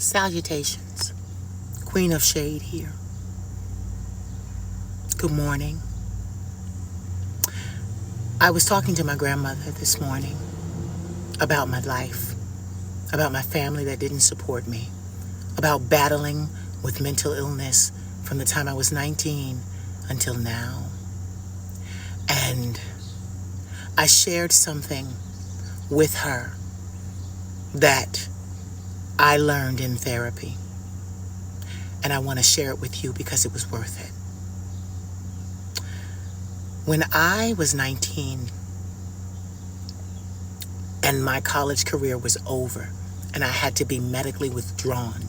Salutations. Queen of Shade here. Good morning. I was talking to my grandmother this morning about my life, about my family that didn't support me, about battling with mental illness from the time I was 19 until now. And I shared something with her that I learned in therapy. And I want to share it with you because it was worth it. When I was 19 and my college career was over and I had to be medically withdrawn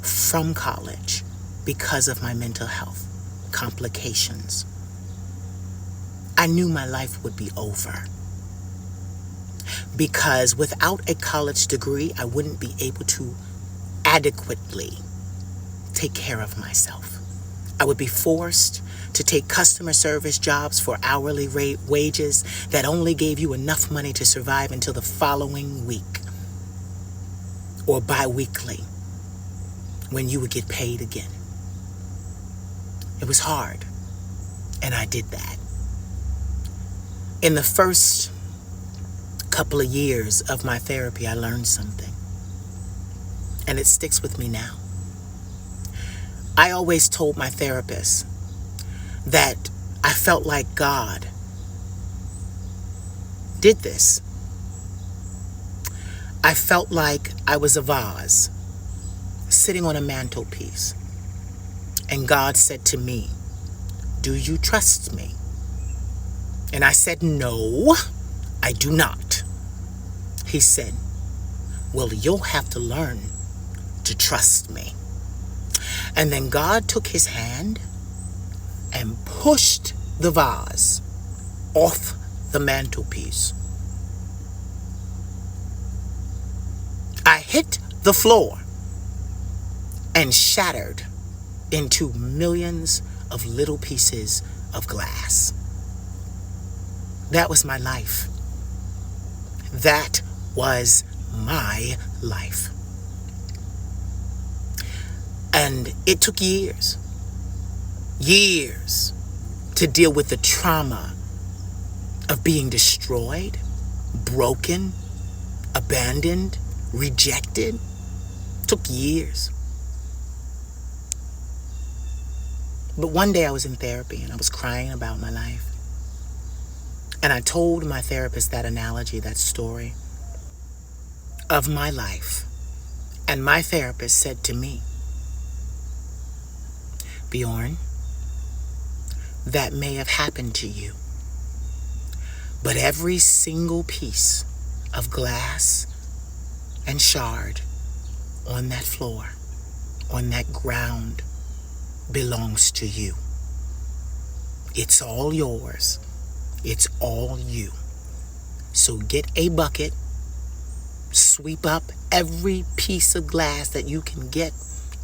from college because of my mental health complications, I knew my life would be over. Because without a college degree, I wouldn't be able to adequately take care of myself. I would be forced to take customer service jobs for hourly rate wages that only gave you enough money to survive until the following week or bi-weekly when you would get paid again. It was hard, and I did that. In the first couple of years of my therapy, I learned something, and it sticks with me now. I always told my therapist that I felt like God did this. I felt like I was a vase sitting on a mantelpiece, and God said to me, "Do you trust me?" And I said, "No, I do not." He said, "Well, you'll have to learn to trust me." And then God took his hand and pushed the vase off the mantelpiece. I hit the floor and shattered into millions of little pieces of glass. That was my life. That was my life. And it took years to deal with the trauma of being destroyed, broken, abandoned, rejected. It took years. But one day I was in therapy and I was crying about my life. And I told my therapist that analogy, that story of my life. And my therapist said to me, "Bjorn, that may have happened to you, but every single piece of glass and shard on that floor, on that ground, belongs to you. It's all yours. It's all you. So get a bucket, sweep up every piece of glass that you can get,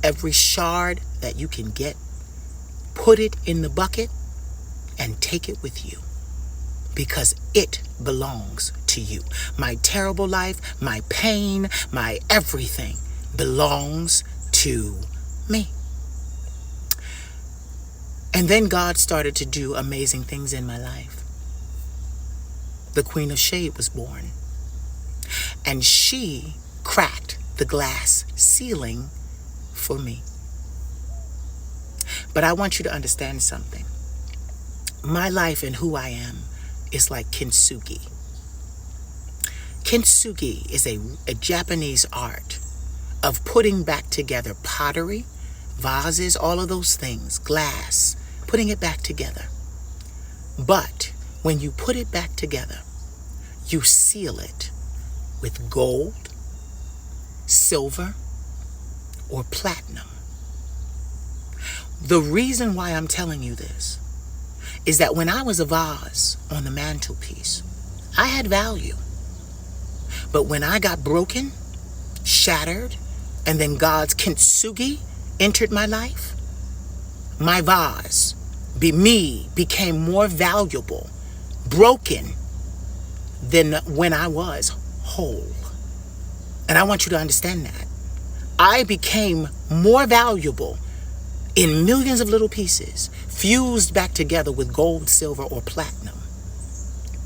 every shard that you can get, put it in the bucket and take it with you, because it belongs to you. My terrible life, my pain, my everything belongs to me." And then God started to do amazing things in my life. The Queen of Shade was born, and she cracked the glass ceiling for me. But I want you to understand something. My life and who I am is like Kintsugi. Kintsugi is a Japanese art of putting back together pottery, vases, all of those things, glass, putting it back together. But when you put it back together, you seal it with gold, silver, or platinum. The reason why I'm telling you this is that when I was a vase on the mantelpiece, I had value. But when I got broken, shattered, and then God's Kintsugi entered my life, my vase, became more valuable, broken, than when I was whole. And I want you to understand that. I became more valuable in millions of little pieces, fused back together with gold, silver, or platinum.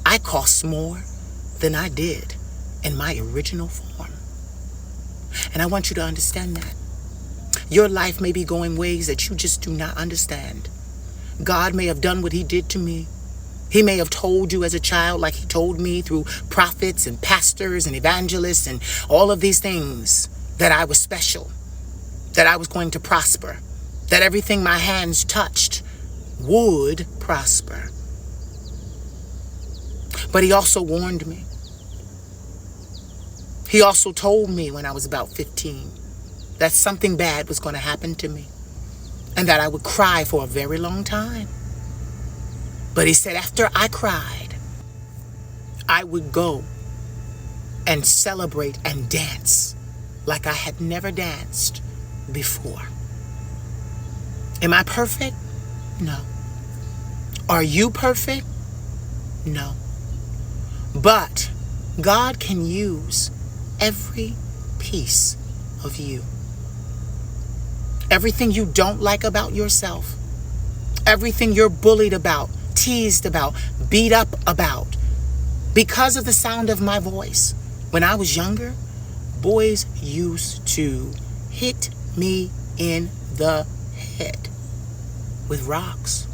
I cost more than I did in my original form. And I want you to understand that. Your life may be going ways that you just do not understand. God may have done what he did to me. He may have told you as a child, like he told me through prophets and pastors and evangelists and all of these things, that I was special, that I was going to prosper, that everything my hands touched would prosper. But he also warned me. He also told me when I was about 15 that something bad was going to happen to me and that I would cry for a very long time. But he said after I cried, I would go and celebrate and dance like I had never danced before. Am I perfect? No. Are you perfect? No. But God can use every piece of you. Everything you don't like about yourself, everything you're bullied about, teased about, beat up about, because of the sound of my voice. When I was younger, boys used to hit me in the head with rocks.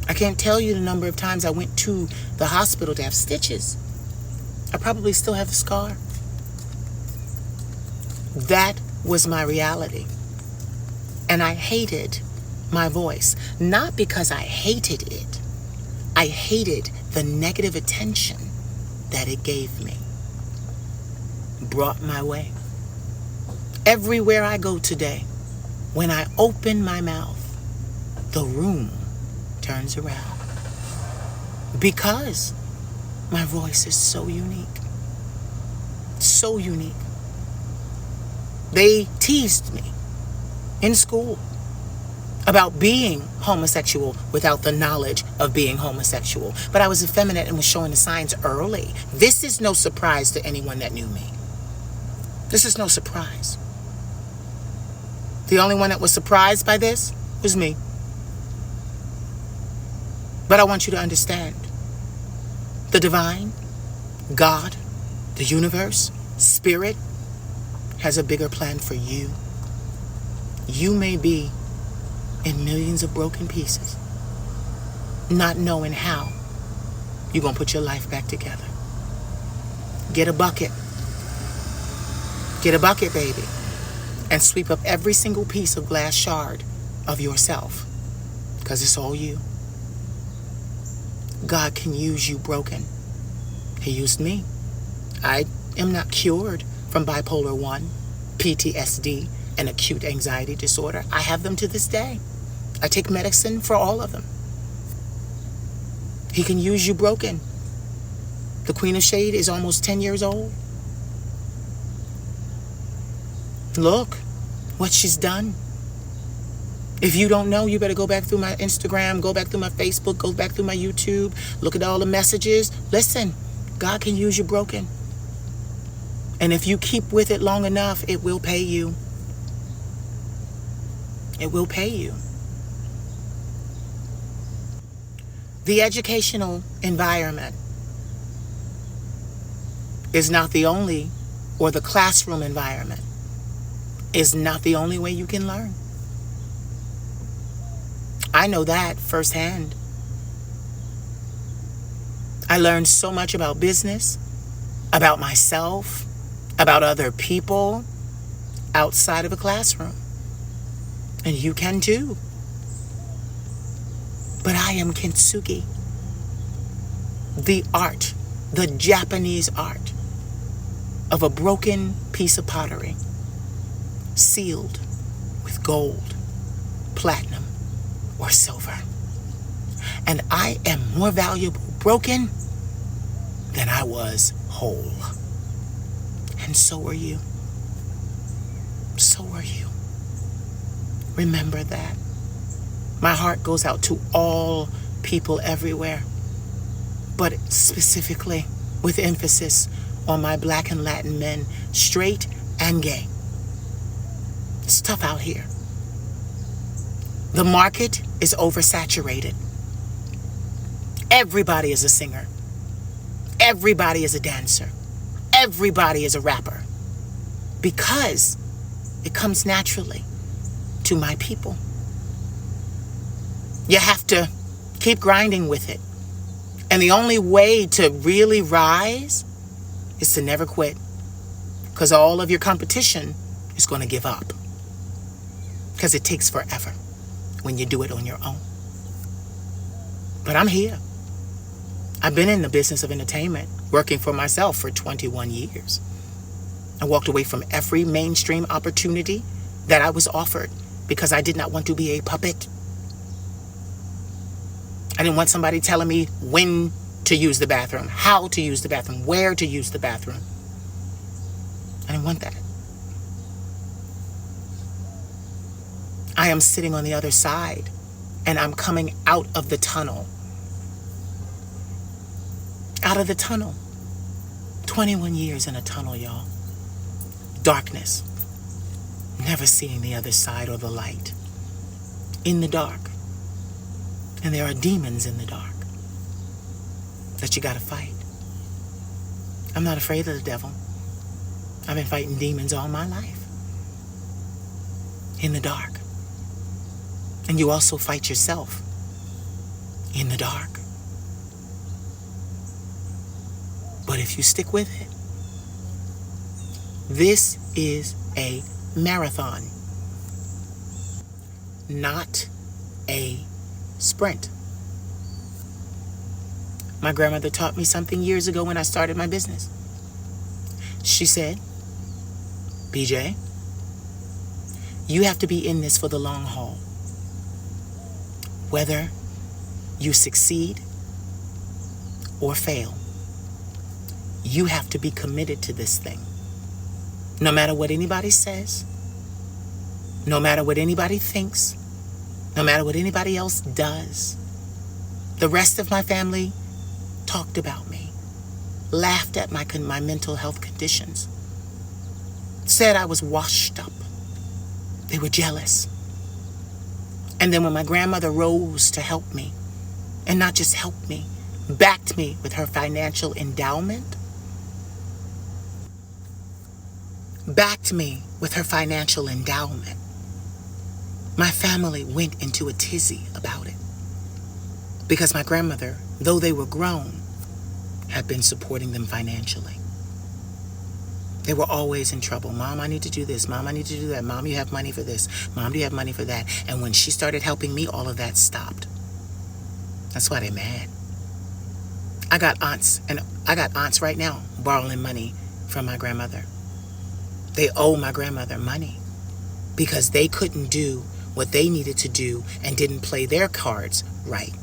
I can't tell you the number of times I went to the hospital to have stitches. I probably still have the scar. That was my reality. And I hated my voice, not because I hated it. I hated the negative attention that it gave me, brought my way. Everywhere I go today, when I open my mouth, the room turns around because my voice is so unique. So unique. They teased me in school about being homosexual without the knowledge of being homosexual. But I was effeminate and was showing the signs early. This is no surprise to anyone that knew me. This is no surprise. The only one that was surprised by this was me. But I want you to understand, the divine, God, the universe, spirit, has a bigger plan for you. You may be in millions of broken pieces, not knowing how you're going to put your life back together. Get a bucket. Get a bucket, baby, and sweep up every single piece of glass shard of yourself, because it's all you. God can use you broken. He used me. I am not cured from bipolar 1, PTSD, and acute anxiety disorder. I have them to this day. I take medicine for all of them. He can use you broken. The Queen of Shade is almost 10 years old. Look what she's done. If you don't know, you better go back through my Instagram, go back through my Facebook, go back through my YouTube, look at all the messages. Listen, God can use you broken. And if you keep with it long enough, it will pay you. It will pay you. The educational environment is not the only, or the classroom environment is not the only way you can learn. I know that firsthand. I learned so much about business, about myself, about other people outside of a classroom. And you can too. But I am Kintsugi. The art, the Japanese art of a broken piece of pottery, sealed with gold, platinum, or silver. And I am more valuable broken than I was whole. And so are you. So are you. Remember that. My heart goes out to all people everywhere, but specifically with emphasis on my Black and Latin men, straight and gay. It's tough out here. The market is oversaturated. Everybody is a singer. Everybody is a dancer. Everybody is a rapper. Because it comes naturally to my people. You have to keep grinding with it. And the only way to really rise is to never quit. Because all of your competition is going to give up. Because it takes forever when you do it on your own. But I'm here. I've been in the business of entertainment, working for myself for 21 years. I walked away from every mainstream opportunity that I was offered because I did not want to be a puppet. I didn't want somebody telling me when to use the bathroom, how to use the bathroom, where to use the bathroom. I didn't want that. I am sitting on the other side, and I'm coming out of the tunnel. Out of the tunnel. 21 years in a tunnel, y'all. Darkness. Never seeing the other side or the light. In the dark. And there are demons in the dark that you gotta fight. I'm not afraid of the devil. I've been fighting demons all my life. In the dark. And you also fight yourself. In the dark. But if you stick with it, this is a marathon, not a sprint. My grandmother taught me something years ago when I started my business. She said, BJ, you have to be in this for the long haul. Whether you succeed or fail, you have to be committed to this thing. No matter what anybody says, no matter what anybody thinks, no matter what anybody else does. The rest of my family talked about me, laughed at my mental health conditions, said I was washed up. They were jealous. And then when my grandmother rose to help me, and not just help me, backed me with her financial endowment, my family went into a tizzy about it. Because my grandmother, though they were grown, had been supporting them financially. They were always in trouble. Mom, I need to do this. Mom, I need to do that. Mom, you have money for this. Mom, do you have money for that? And when she started helping me, all of that stopped. That's why they're mad. I got aunts right now borrowing money from my grandmother. They owe my grandmother money because they couldn't do what they needed to do and didn't play their cards right.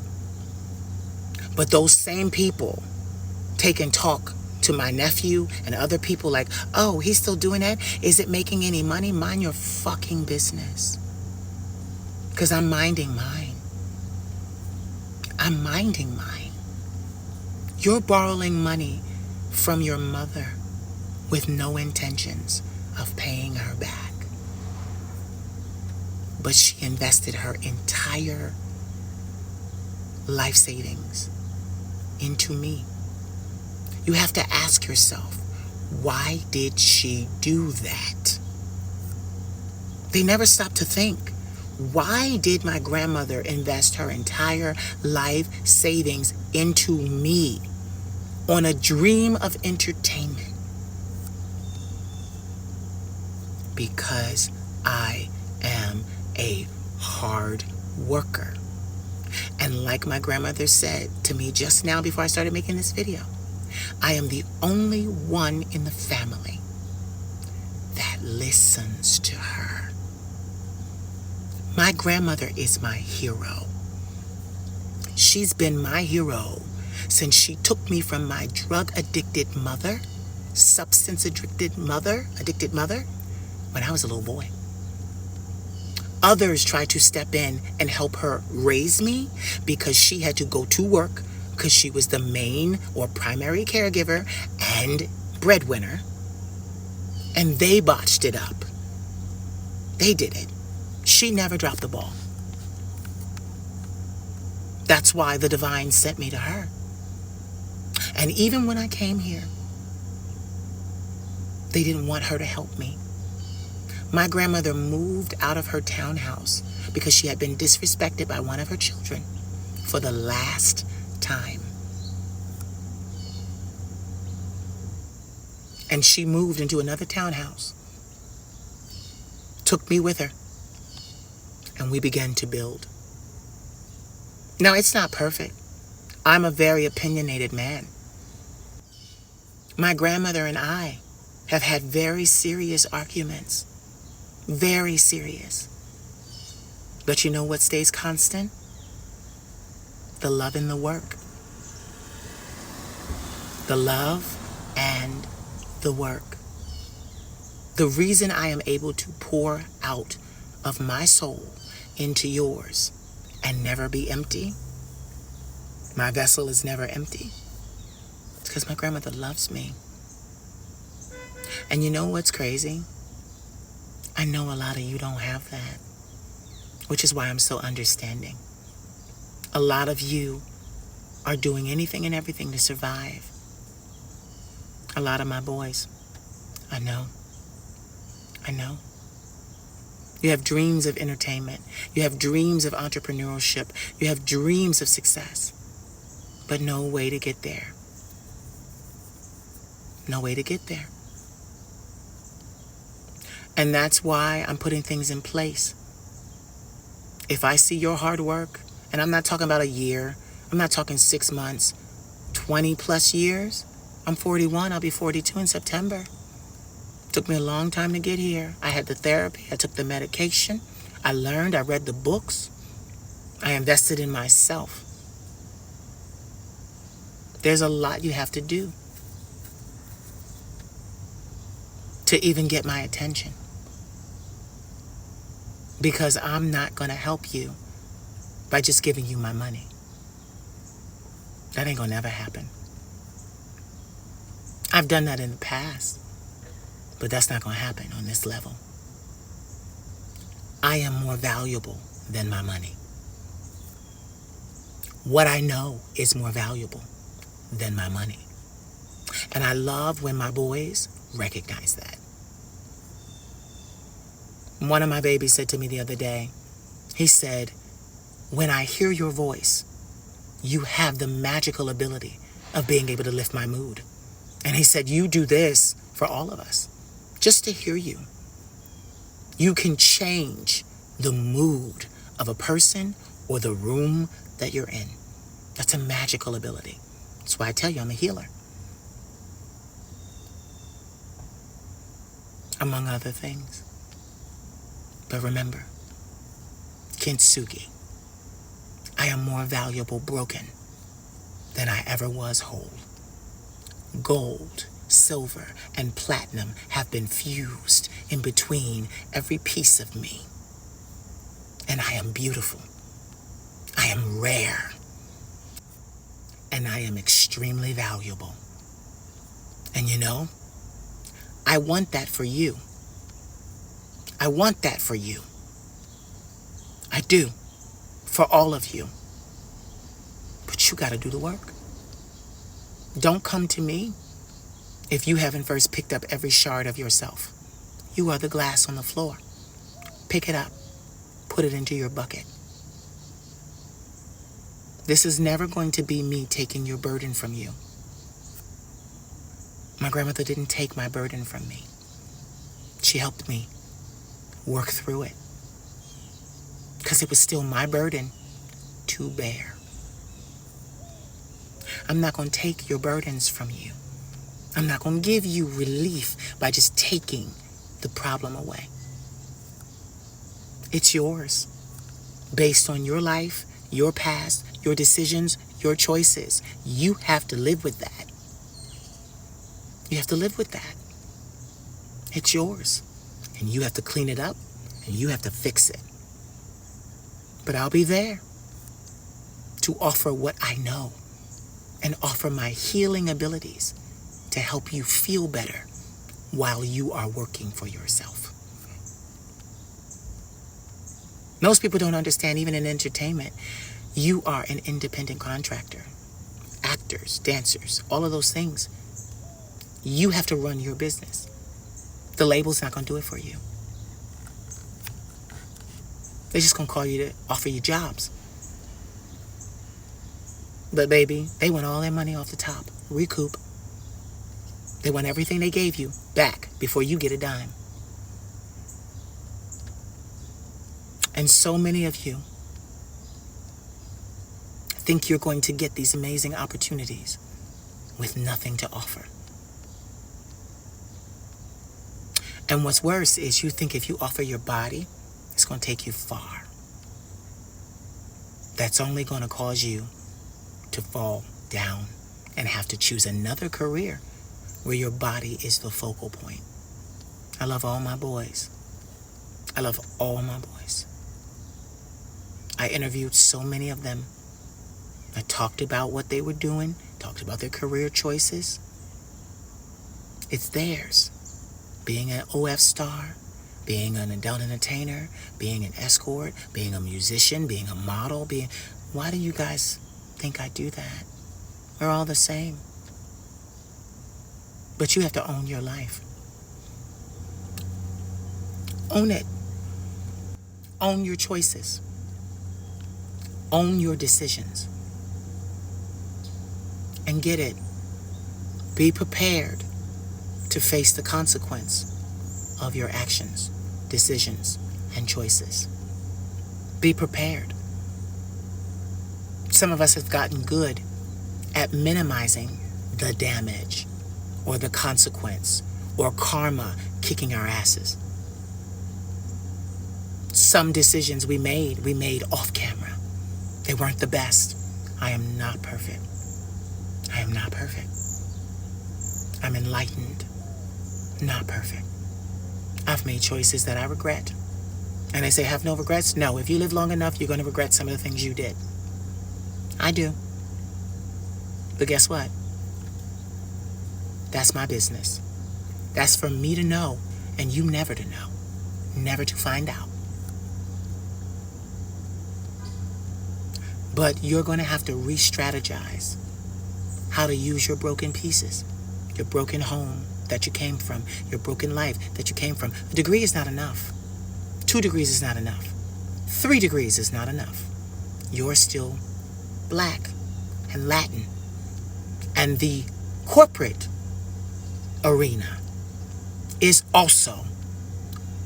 But those same people take and talk to my nephew and other people like, oh, he's still doing that? Is it making any money? Mind your fucking business. Because I'm minding mine. I'm minding mine. You're borrowing money from your mother with no intentions of paying her back. But she invested her entire life savings into me. You have to ask yourself, why did she do that? They never stop to think, why did my grandmother invest her entire life savings into me on a dream of entertainment? Because I am a hard worker. And like my grandmother said to me just now before I started making this video, I am the only one in the family that listens to her. My grandmother is my hero. She's been my hero since she took me from my drug-addicted mother, substance-addicted mother, when I was a little boy. Others tried to step in and help her raise me because she had to go to work because she was the main or primary caregiver and breadwinner. And they botched it up. They did it. She never dropped the ball. That's why the divine sent me to her. And even when I came here, they didn't want her to help me. My grandmother moved out of her townhouse because she had been disrespected by one of her children for the last time. And she moved into another townhouse, took me with her, and we began to build. Now, it's not perfect. I'm a very opinionated man. My grandmother and I have had very serious arguments. Very serious. But you know what stays constant? The love and the work. The love and the work. The reason I am able to pour out of my soul into yours and never be empty, my vessel is never empty, it's because my grandmother loves me. And you know what's crazy? I know a lot of you don't have that, which is why I'm so understanding. A lot of you are doing anything and everything to survive. A lot of my boys, I know. You have dreams of entertainment. You have dreams of entrepreneurship. You have dreams of success, but no way to get there. No way to get there. And that's why I'm putting things in place. If I see your hard work, and I'm not talking about a year, I'm not talking 6 months, 20 plus years. I'm 41, I'll be 42 in September. Took me a long time to get here. I had the therapy, I took the medication, I learned, I read the books, I invested in myself. There's a lot you have to do to even get my attention. Because I'm not going to help you by just giving you my money. That ain't going to never happen. I've done that in the past, but that's not going to happen on this level. I am more valuable than my money. What I know is more valuable than my money. And I love when my boys recognize that. One of my babies said to me the other day, he said, when I hear your voice, you have the magical ability of being able to lift my mood. And he said, you do this for all of us, just to hear you. You can change the mood of a person or the room that you're in. That's a magical ability. That's why I tell you I'm a healer. Among other things. But remember, Kintsugi, I am more valuable broken than I ever was whole. Gold, silver, and platinum have been fused in between every piece of me. And I am beautiful. I am rare. And I am extremely valuable. And you know, I want that for you. I want that for you. I do. For all of you. But you got to do the work. Don't come to me if you haven't first picked up every shard of yourself. You are the glass on the floor. Pick it up. Put it into your bucket. This is never going to be me taking your burden from you. My grandmother didn't take my burden from me. She helped me work through it. Because it was still my burden to bear. I'm not going to take your burdens from you. I'm not going to give you relief by just taking the problem away. It's yours. Based on your life, your past, your decisions, your choices. You have to live with that. You have to live with that. It's yours. And you have to clean it up, and you have to fix it. But I'll be there to offer what I know and offer my healing abilities to help you feel better while you are working for yourself. Most people don't understand, even in entertainment, you are an independent contractor. Actors, dancers, all of those things. You have to run your business. The label's not going to do it for you. They're just going to call you to offer you jobs. But baby, they want all their money off the top. Recoup. They want everything they gave you back before you get a dime. And so many of you think you're going to get these amazing opportunities with nothing to offer. And what's worse is you think if you offer your body, it's going to take you far. That's only going to cause you to fall down and have to choose another career where your body is the focal point. I love all my boys. I love all my boys. I interviewed so many of them. I talked about what they were doing, talked about their career choices. It's theirs. Being an OF star, being an adult entertainer, being an escort, being a musician, being a model, Why do you guys think I do that? We're all the same. But you have to own your life. Own it. Own your choices. Own your decisions. And get it. Be prepared to face the consequence of your actions, decisions, and choices. Be prepared. Some of us have gotten good at minimizing the damage or the consequence or karma kicking our asses. Some decisions we made off camera. They weren't the best. I am not perfect. I am not perfect. I'm enlightened. Not perfect. I've made choices that I regret. And they say, have no regrets? No, if you live long enough, you're going to regret some of the things you did. I do. But guess what? That's my business. That's for me to know and you never to know. Never to find out. But you're going to have to re-strategize how to use your broken pieces, your broken home that you came from, your broken life that you came from. A degree is not enough. 2 degrees is not enough. 3 degrees is not enough. You're still Black and Latin. And the corporate arena is also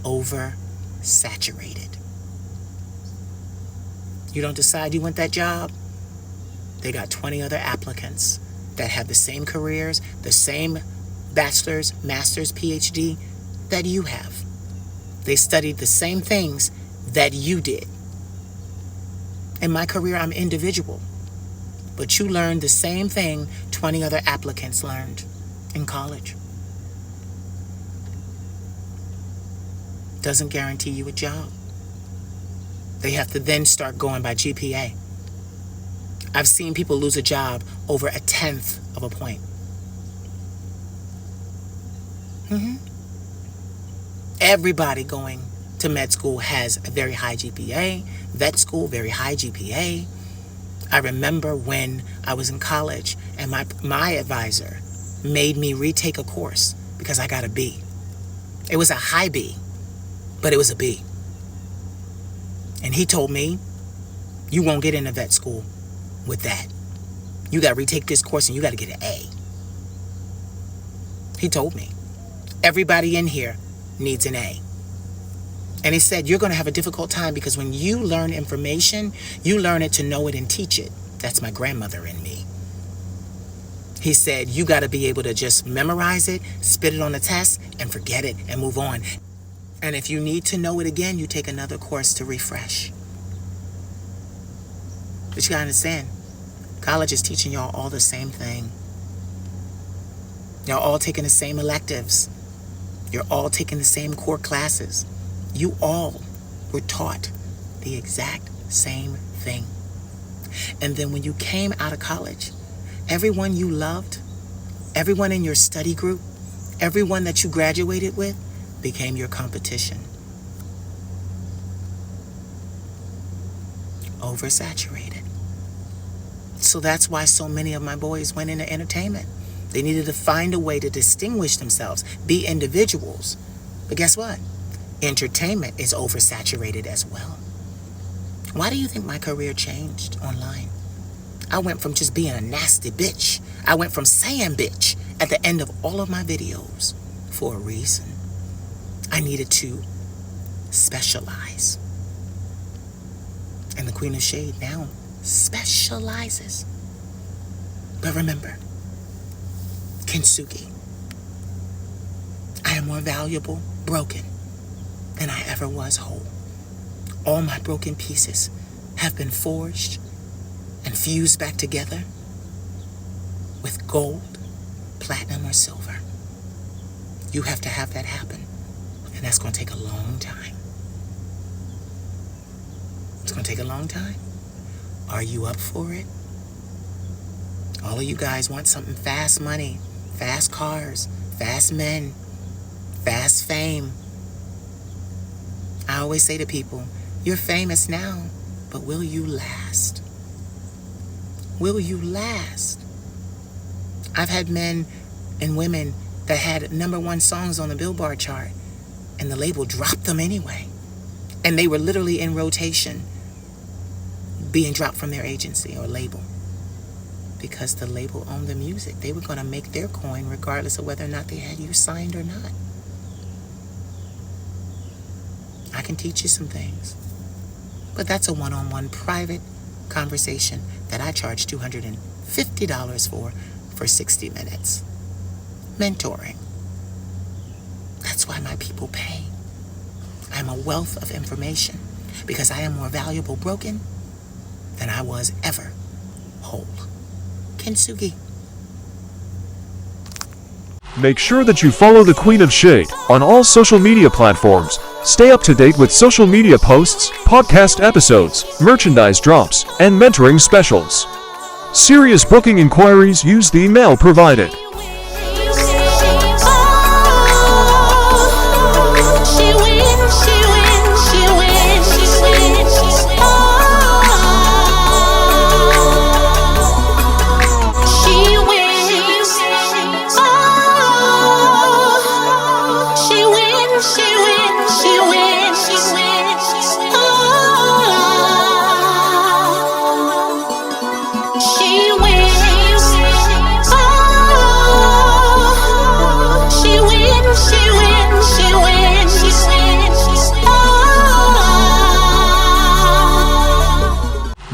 oversaturated. You don't decide you want that job, they got 20 other applicants that have the same careers, the same bachelor's, master's, PhD that you have. They studied the same things that you did. In my career, I'm individual. But you learned the same thing 20 other applicants learned in college. Doesn't guarantee you a job. They have to then start going by GPA. I've seen people lose a job over 1/10 of a point. Everybody going to med school has a very high GPA. Vet school, very high GPA. I remember when I was in college and my advisor made me retake a course because I got a B. It was a high B, but it was a B. And he told me, you won't get into vet school with that. You got to retake this course and you got to get an A. He told me, everybody in here needs an A. And he said, you're going to have a difficult time because when you learn information, you learn it to know it and teach it. That's my grandmother in me. He said, you got to be able to just memorize it, spit it on a test, and forget it and move on. And if you need to know it again, you take another course to refresh. But you got to understand, college is teaching y'all all the same thing. Y'all all taking the same electives. You're all taking the same core classes. You all were taught the exact same thing. And then when you came out of college, everyone you loved, everyone in your study group, Everyone that you graduated with became your competition. Oversaturated. So that's why so many of my boys went into entertainment. They needed to find a way to distinguish themselves, be individuals. But guess what? Entertainment is oversaturated as well. Why do you think my career changed online? I went from just being a nasty bitch. I went from saying bitch at the end of all of my videos for a reason. I needed to specialize. And the Queen of Shade now specializes. But remember, Kintsugi, I am more valuable broken than I ever was whole. All my broken pieces have been forged and fused back together with gold, platinum, or silver. You have to have that happen, and that's going to take a long time. It's going to take a long time. Are you up for it? All of you guys want something fast money, fast cars, fast men, fast fame. I always say to people, you're famous now, but will you last? Will you last? I've had men and women that had #1 songs on the Billboard chart, and the label dropped them anyway. And they were literally in rotation, being dropped from their agency or label, because the label owned the music. They were going to make their coin regardless of whether or not they had you signed or not. I can teach you some things, but that's a one-on-one private conversation that I charge $250 for 60 minutes. Mentoring. That's why my people pay. I'm a wealth of information because I am more valuable broken than I was ever whole. Kintsugi. Make sure that you follow the Queen of Shade on all social media platforms. Stay up to date with social media posts, podcast episodes, merchandise drops, and mentoring specials. Serious booking inquiries, use the email provided.